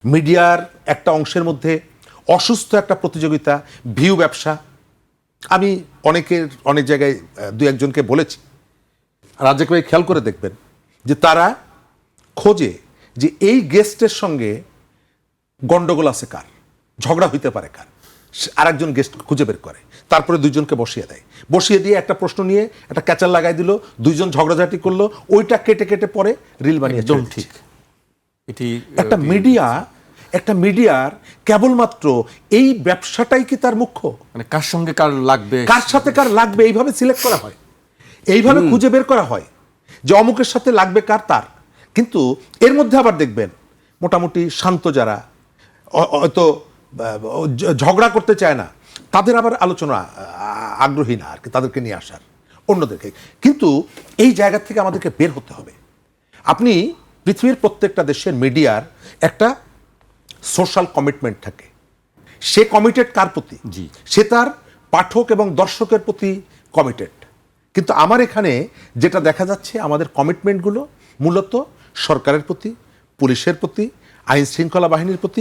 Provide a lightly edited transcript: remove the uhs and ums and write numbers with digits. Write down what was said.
মিডিয়ার একটা অংশের মধ্যে অসুস্থ একটা প্রতিযোগিতা, ভিউ ব্যবসা। আমি অনেক জায়গায় দু একজনকে বলেছি, রাজ্জাক ভাই খেয়াল করে দেখবেন যে তারা খোঁজে যে এই গেস্টের সঙ্গে গন্ডগোল আছে কার, ঝগড়া হইতে পারে কার, আরেকজন গেস্ট খুঁজে বের করে, তারপরে দুইজনকে বসিয়ে দেয়, বসিয়ে দিয়ে একটা প্রশ্ন নিয়ে একটা ক্যাচার লাগাই দিল, দুইজন ঝগড়াঝাটি করলো, ওইটা কেটে কেটে পরে রিল বানিয়ে একদম ঠিক। এটি একটা মিডিয়ার কেবলমাত্র এই ব্যবসাটাই কি তার মুখ্য? মানে কার সঙ্গে কার লাগবে, কার সাথে কার লাগবে এইভাবে সিলেক্ট করা হয়, এইভাবে খুঁজে বের করা হয় যে অমুকের সাথে লাগবে কার তার। কিন্তু এর মধ্যে আবার দেখবেন মোটামুটি শান্ত যারা হয়তো ঝগড়া করতে চায় না, তাদের আবার আলোচনা আগ্রহী না আর কি, তাদেরকে নিয়ে আসার অন্যদেরকে। কিন্তু এই জায়গা থেকে আমাদেরকে বের হতে হবে। আপনি পৃথিবীর প্রত্যেকটা দেশের মিডিয়ার একটা সোশ্যাল কমিটমেন্ট থাকে, সে কমিটেড কার প্রতি? জি, সে তার পাঠক এবং দর্শকের প্রতি কমিটেড। কিন্তু আমার এখানে যেটা দেখা যাচ্ছে, আমাদের কমিটমেন্টগুলো মূলত সরকারের প্রতি, পুলিশের প্রতি, আইন শৃঙ্খলা বাহিনীর প্রতি,